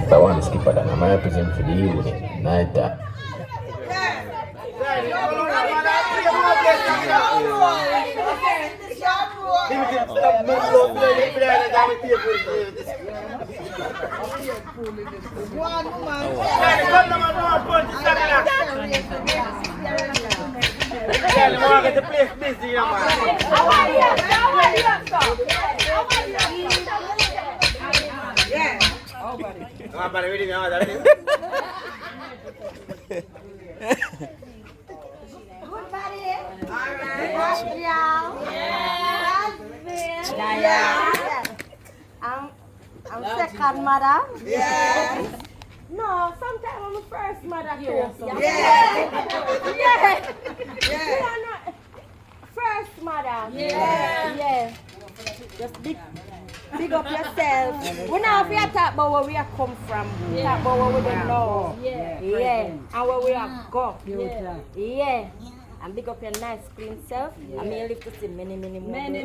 That one skipper that I'm represent for the unit. Night that. I'm second mother. Yeah. No, sometimes I'm the first mother too. Yeah. Yeah. First mother. Yeah. Yeah. Just big up yourself. We now if we talk about where we have come from. Talk about what we don't know. Yeah. And where we have gone. Yeah. And big up your nice clean self. And may you live to see many more. Many.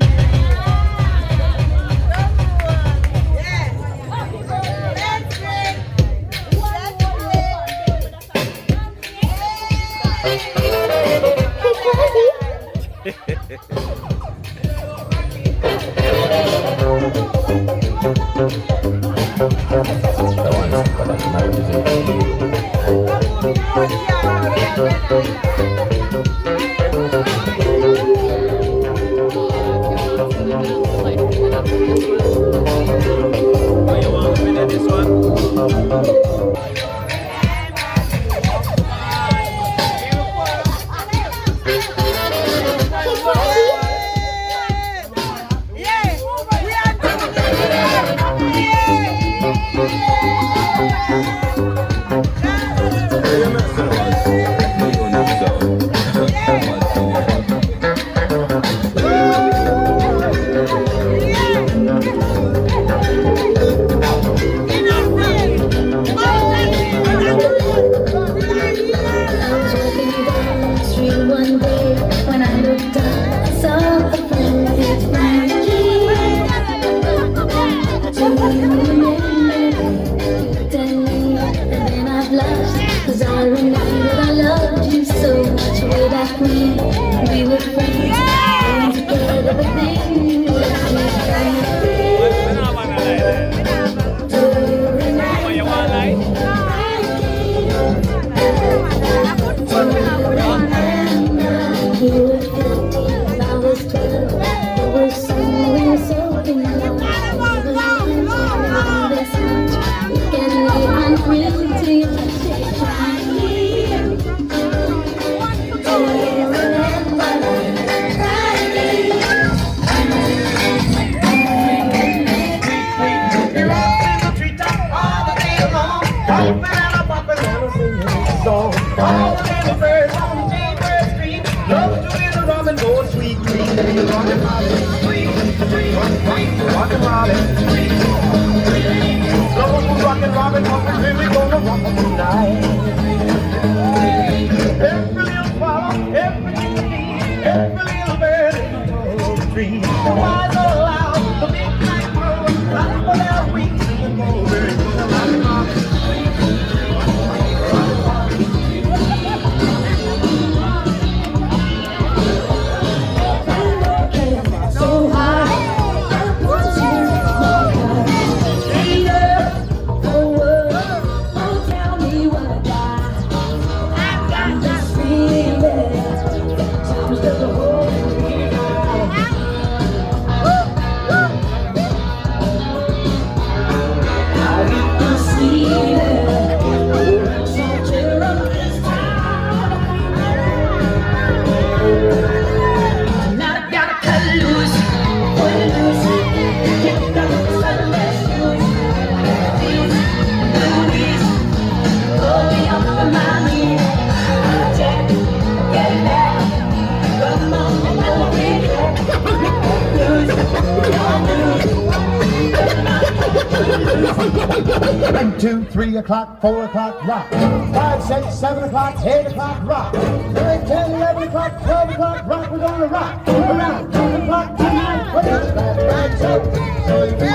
One, two, 3 o'clock, 4 o'clock, rock. 5, 6, 7 o'clock, 8 o'clock, rock. 9, 10, 11 o'clock, 12 o'clock, rock. We're gonna rock around 2 o'clock tonight. What is that? Right, so you can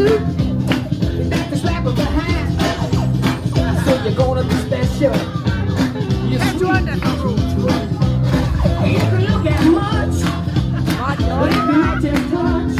That's the slap of the hand. So you're gonna be special. You see, you can look at much, but you might just touch.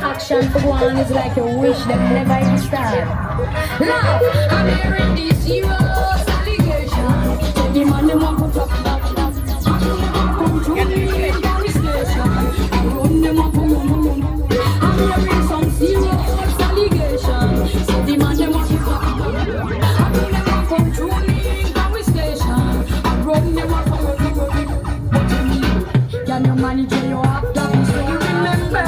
Action for one is like a wish that never even start. Now, I'm hearing these heroes allegations. The man them want to talk about control me in the station. I run them up, I'm hearing some serious allegations. So the man them want to talk about I run them up, control me in the station. I run them up, what you mean? Can you manage your act? So you remember.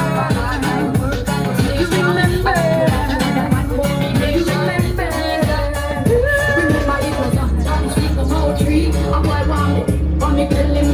Remember it was a dancing tree. A boy want me, tell him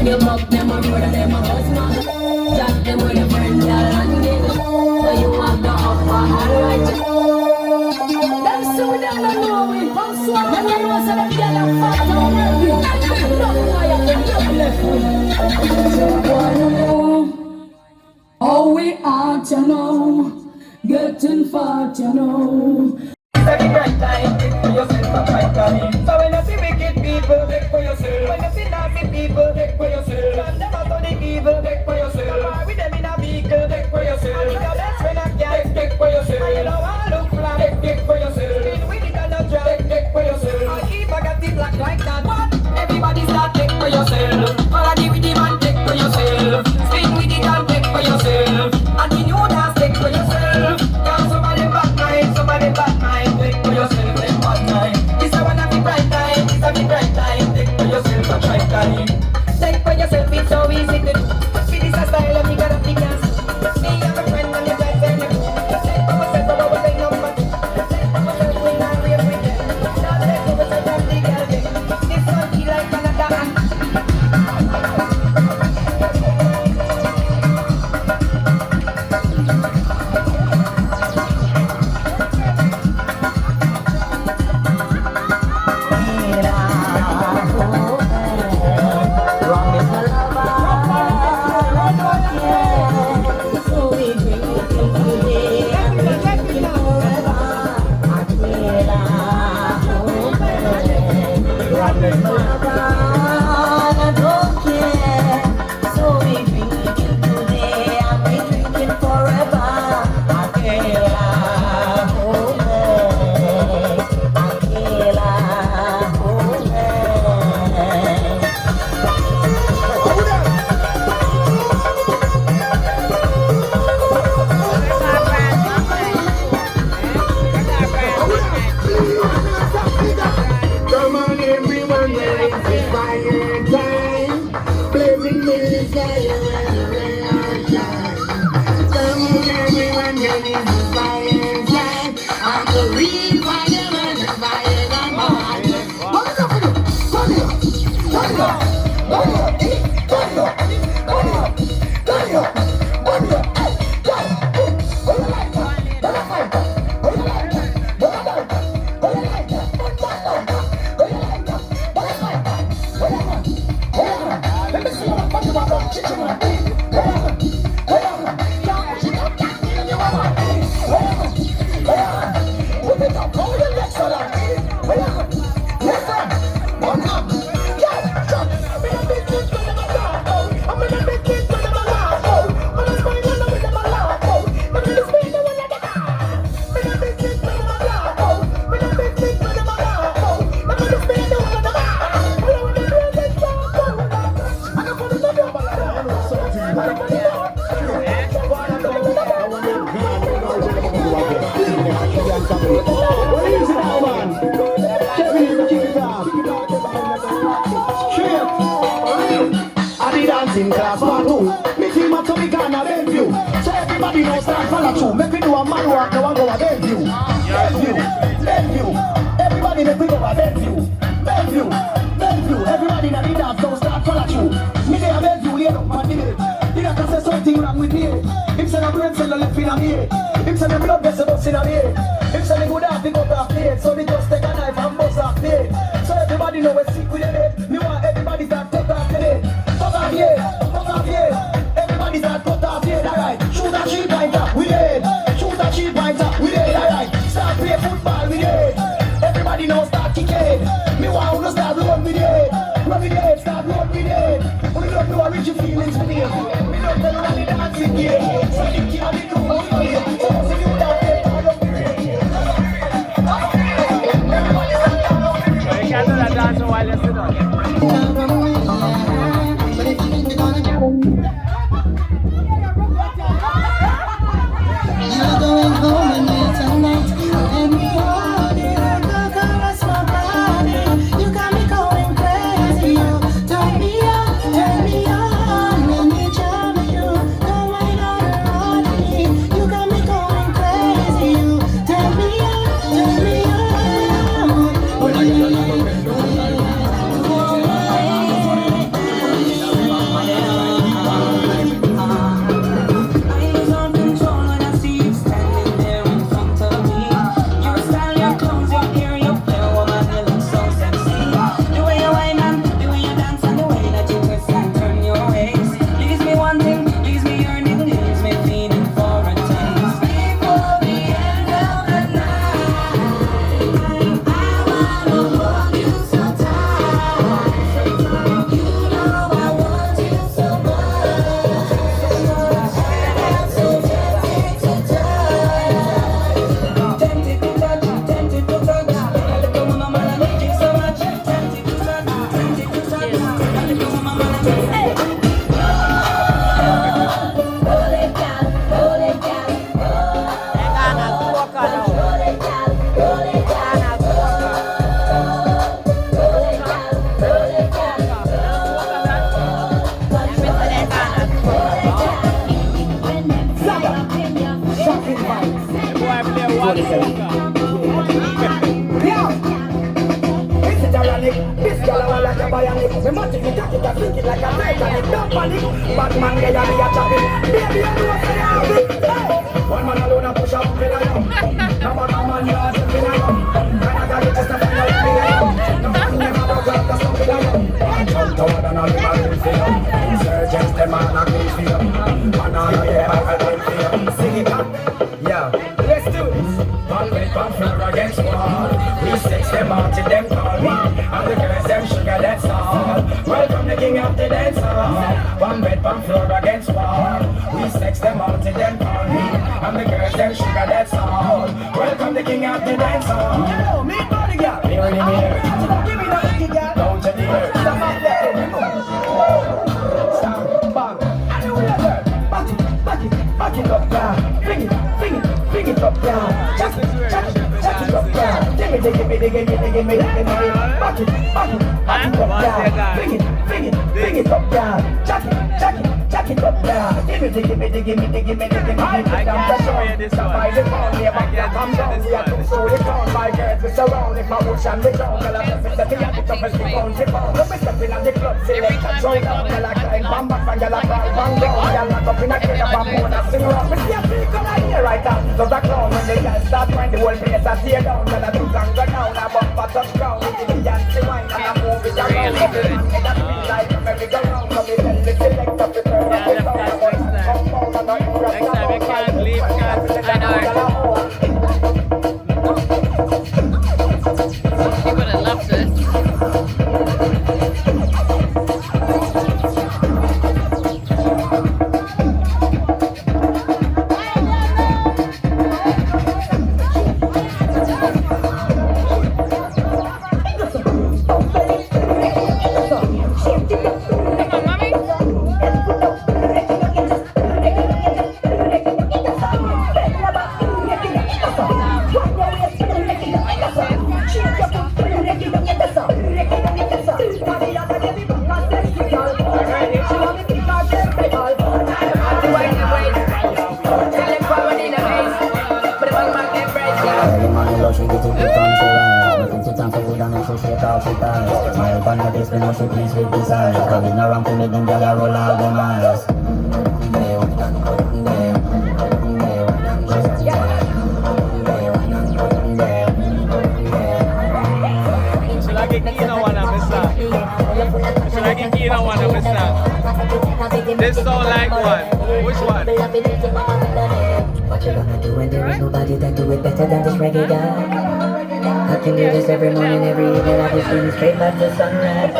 you buck them or brother them a bus man. Jack them with a friend girl and then so you have the upper hand right. Them so them don't know we from swap. Them you know so them get a fat on me. Don't why you can left me. So wanna know how we are to know, getting far to know. It's a right time, take for yourself a right time. So when you see wicked people, take for yourself. When you see nasty people, take for yourself. And them out on the evil, take for yourself. Or with them in a vehicle, take for yourself. And if that's when I can, take for yourself. And you know I look flat, take for yourself. Spin with it and a drag, take for yourself. And if I got it black like that, what? Everybody start take for yourself. All I do with the man, take for yourself. Spin with it and take for yourself. And you know that's take for yourself. Cause somebody bad mind, somebody bad mind. Take for yourself, take bad time. This a one of the bright time, this a the bright time. Take for yourself a try time. Take for yourself, it's so easy to do. See this a style and you got a big ass. Me and my friend and your guys and you. Take for myself, but I will take no man. Take for myself, we not real with them. Now take for myself, I'm the girl thing. This one feel like another man. In class 1, 2, me team up so we can have view. So everybody knows start follow through. Make we do a man walk, no one go a view. View. Everybody make we go a view. Everybody that did that, so start follow through. Me dey a view, lay up on the day. You got to say something wrong with me. Him say the brain cell the left in a me. Him say the blood vessel bust in a me. Him say the good heart the cut off plate. So they just take a knife and bust off plate. So everybody know we're sick with the head. Me want everybody start cut off today. Cut off here. Everybody start cut off here. Alright. Shoot a 3-pointer, we dead. Shoot a 3-pointer, we dead. Alright. Start play football, we dead. Everybody know start kicking. Me want to start run with it. Run with it, start run with it. We don't know how rich your feelings with it. We don't know how to dance with it. So you can't be doing it. So you down there, all up with it. Everybody start down up with it. You can't do that dance while you're sitting on. You're going home and late at night. Let me hold it. The caress my body. You got me going crazy. You turn me on. Let me jam you. Come right on This is ironic. This girl I want like a bionic. We must take it, I think it like a Titanic. Don't panic. Batman get me a topic. Baby, I know what I have it. One man alone a push up in a yum. Number one man you are something I yum. When I got it just a find out me a yum. No man never broke up the something I yum. Jump taller than all the man in film. Insurgents them man a kill film. Man all of them I don't feel. Sing it up. Yeah, let's do this. One with one floor against wall. We sex them out till them call me. And the girls them sugar that's all. Welcome the king of the dance hall. One bed, one floor against wall. We sex them out till them call me. And the girls them sugar that's all. Welcome the king of the dance hall. Yo, me body girl, me only me here. Give me the boogie girl, down to the earth. Stop up there, stop, bang. I know that girl. Back it up, girl. Bring it up, girl. Jack it up, girl. Give me. Back it up, girl. Bring it up, girl. Jack it up, girl. Give me. I'm this one. By the phone, yeah, back there, come down. We are too slow, they count. My girls, we surround. If I wish I'm the ground, girl, I'm the me at the top, we pound. Look, we stepping on the club, see them catch on down. Girl, I climb, bam, back, and girl, I crawl, bang, down. Girl, lock up in a crate, a bamboo, and sing around. We see a big girl out here right now. So the clown, when the girls start trying, the whole place a tear down. Girl, I do gang go down, a bump a touch ground. We give the dance, the wine, and I move it around. It just feel like a merry-go-round. So we tell the select up the turn up the sound. Next time you can't leave, I know. He would have loved this. Coming around to make them girl a roll out them eyes. Should I get keen on one of this song? Should I get keen on one of this song? This song like one. Which one? What you gonna do when there is nobody that do it better than this reggae guy? I can do this every morning, every evening. I just do straight back to sunrise.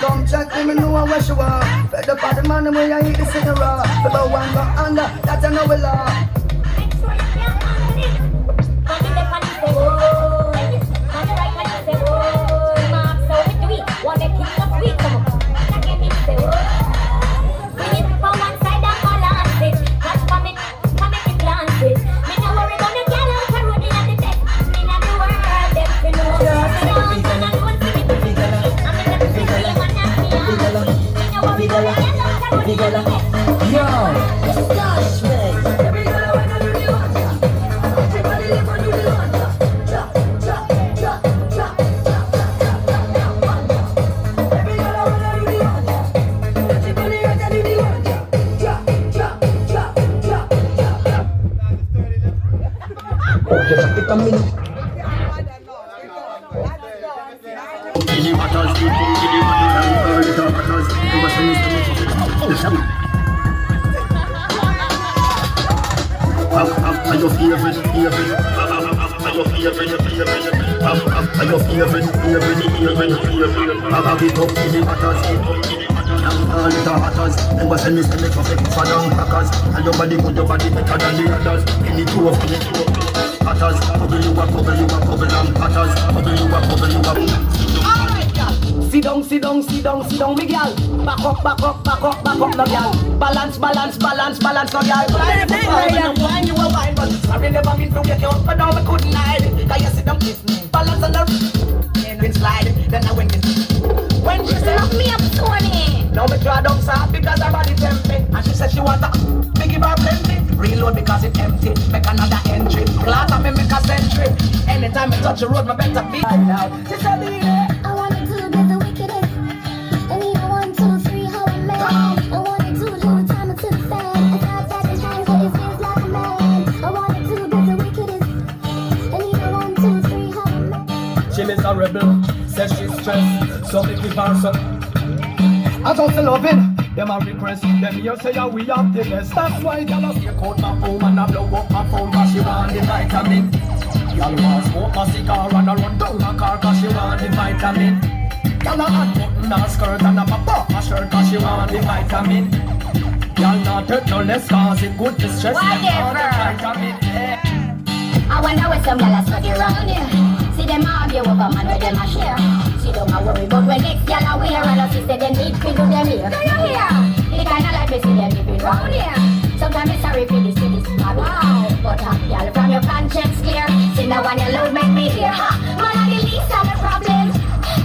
Come check me, know where she was. Fed up on the man where I eat the cigarette. For the one go under, that I know we love. Yo! hatters. All the hatters. You must miss the mix. Are your favorite? Are your favorite? I'll be top in the hatters. All the hatters. Them go send me for fun crackers. And your body good, your body better than the others. Any two of hatters. Bubble you up, and hatters. Bubble you up. Sit down, me girl. Back up, no girl. Balance, no girl. Wine, you a wine, but sorry never mean to get you up, but now I couldn't hide it. Cause you sit down, kiss me. Balance on the and slide. Then I went when she said, lock me up, Tony. Now me draw down soft because her body tempting. And she said she want a me give her plenty. Reload because it empty. Make another entry. Class and me make a century. Anytime I touch the road, my better be now. She said, I wanted to get the wickedest. I need a 1, 2, 3, how I made. I wanted to do the time to the fan. I got that in hands, but it feels like a man. I wanted to get the wickedest. I need a 1, 2, 3, how I made. she miserable. Says she's stressed. So me give her some. I just loving. Them a request. Them here say yeah, we have the best. That's why y'all take out my phone and I blow up my phone cause she want the vitamin. Y'all want smoke a cigar and I run down a car cause she want the vitamin. Y'all a hot button a skirt and a pop a shirt cause she want the vitamin. Y'all not hurt no less cause it good to stress them on the vitamin. I wonder where some y'all study around here. See them argue over man where them a share. See them a worry but when next y'all a wear and I see say them need to do them here. Do you hear? The kind of life we see them living round here. Sometimes it's sorry for this my wow. But y'all from your conscience clear. See now when you load make me hear. Man I the least of the problems.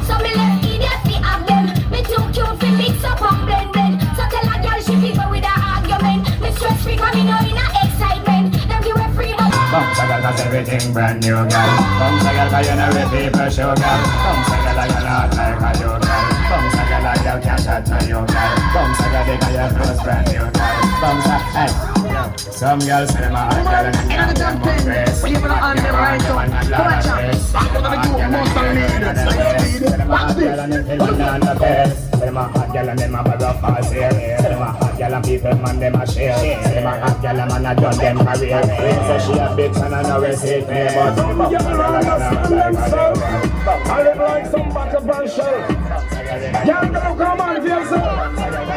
So me left idiot fi have them. Me too cute fi mix up and blend. So tell a girl she fit go with her argument. Me stress free cause me know in a excitement. Them give her free but Bounce a girl cause everything brand new girl. Bounce a girl cause you know we people show girl. Bounce a girl like you not like a you girl. Bounce a girl like you can't shut to you girl. Bounce a girl because your clothes brand new girl. Bounce a, hey, yo. Some girls say them a hot girl and them a them on grace. When you put on them right up, watch out. Them a hot girl and them feeling on the face. Them a hot girl and them a bag of false hair. Them a hot girl and people man them a share. Them a hot girl and man a done them career. Say she a big fan and now we see it me, but them a I live like some butter brand shell. Y'all don't come on if you're so.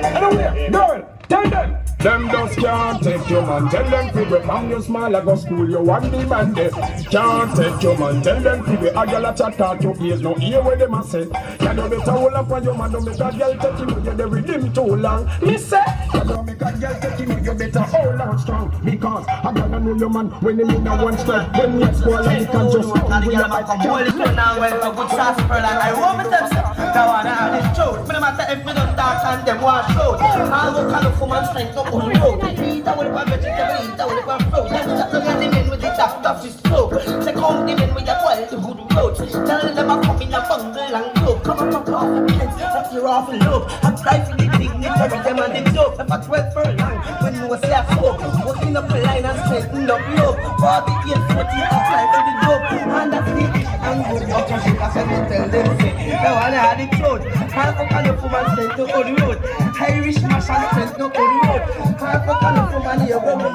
Anyway, girl, tell them. Them just can't take your man. Tell them to be from your smile. I go school you one day man day. Can't take your man. Tell them to be a girl a chat talk to ears. No hear what them a say. Can you better hold up on your man? Don't make a girl take him. You the rhythm too long. Me say. Can you make a girl take him? You better hold on strong. Because I gotta know your man when him in a one step. When you spoil and you can just come with your bike. Hold it now when a good sauce pearl and I want me them say. Now I know this truth. Me no matter if me don't dance and them want show. I'll go call up for my strength. On the road, eat out with a vegetable, eat out with a fruit. Let's get the men with the tough is slow. Say come the men with the quality good road. Tell them I come in a bungle and go. Come on, that's your awful look. I'm driving the thing, every them and the dope. If I 12 furlong, when you was there smoke, walking up the line and straighten up low. 48, 40, apply for the dope. And that's the and good up and shake. I said, tell them, say, now I had the clothes. Half a kind of woman straight to the road. Irish mash and straight to the road. Half a kind of woman here, go to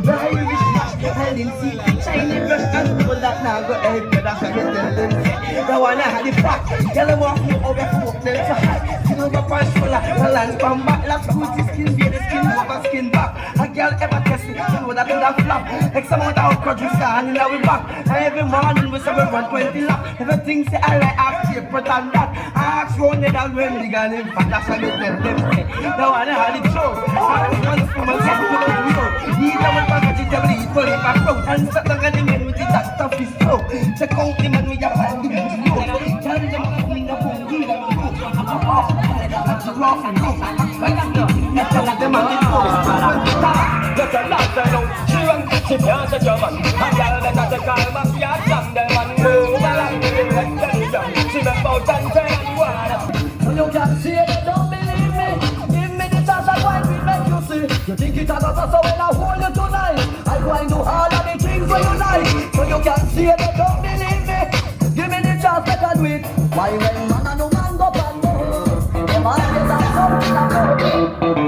the Irish mash. I didn't see Chinese brush and people that now go ahead, but that's what you tell them. Now I had the fact. Tell them what you over smoke them so hot. Skin over pants full of land from back. Lap screw to skin, beard skin over skin back. A girl ever test me, you know that could have flap. X amount of crutches and now we back. And every morning we say we run 20 laps. Everything say I like ask you, put on that. I ask one head and when we got him fat, that's what you tell them. Now I had it show. I was once from a set to the window. Need them with my vegetable, eat for it, my fruit. And set down the men with the that stuff is slow. Check out the man with your hand, the video. Tell them I'm in the phone, give them the road. I'm off, that's a rough and rough. Right after, you tell them I'm in the phone. Let her laugh and out. She run, she can't take your man. And y'all let her take her back, y'all jam them and move along. She make about 10 and 1. So you can see it, don't believe me. Give me the chance, I'm going to make you see. You think it has a so when I hold you tonight, I'm going to do all of the things for you like. So you can see it, don't believe me. Give me the chance, I can do it. Why when man and no man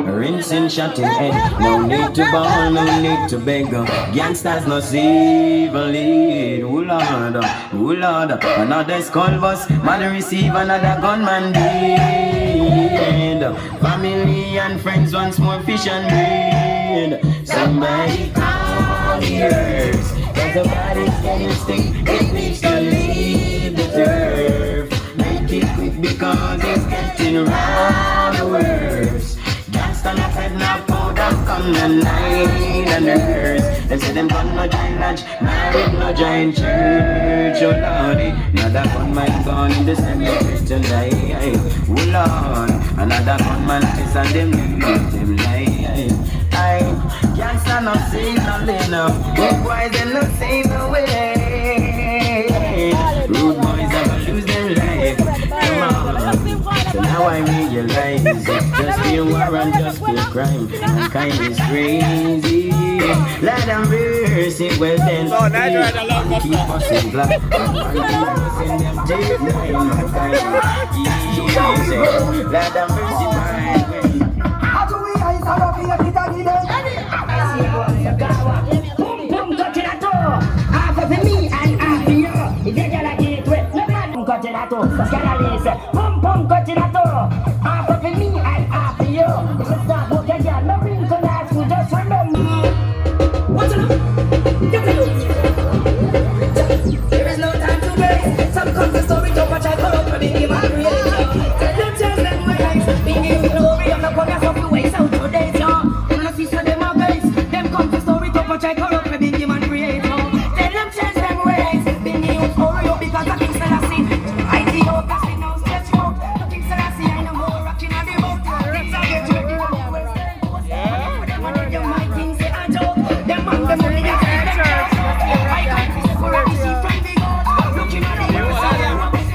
Rinsing, shutting head. No need to ball, no need to beg. Gangsters no evil lead. Oh Lord, oh Lord. Another skull bus, man receive another gunman deed. Family and friends once more fish and bread. Somebody call the earth. Cause the body's getting stink. It needs to leave the turf. Make it quick because it's getting round the worst. Gangsta no head no powder, come the night and the nurse. Them say them gun no giant lodge, married no giant church. Oh Lordy, another gunman gone in the same Christian life. Oh Lord, another gunman kiss and them leave them life. Gangsta no save no live now. Big boys they no save no way. Rude boys never lose their life. Come on. So now I realize it's just pure war and just pure crime. Kind is crazy. Let them verse it well then. Keep us in black. Let them verse it right. Boom, boom, touch it at all. Half of me and half of you. If you get a gate with no man, cut it at all. Scandalous. Boom, boom, cut it at all. Half of me and half of you. If it's not what you get, no ring to last. We just remember. What's it? There is no time to waste. Some come to story to watch I call up and be my creation. Tell them ways. Being in glory, I'm not gonna stop you waste out your days, y'all. Check her up, baby, give man creator. Tell them change them ways. Been you for you because I think Selassie. I see you, cause we know stretch out. I think Selassie, I know more rocking on the boat. Let's get you ready for the western coast. Them on them might think say a joke. Them on them only get them joke. I can't see for a receipt from the God. Looking at the western coast.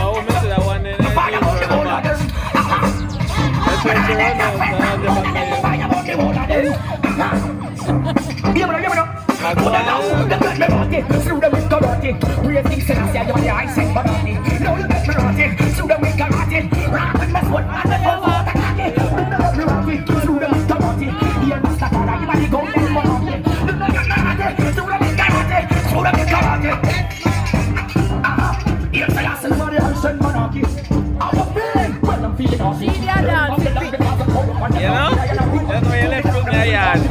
Oh, miss that one in there. You know? That's why you left from your yard.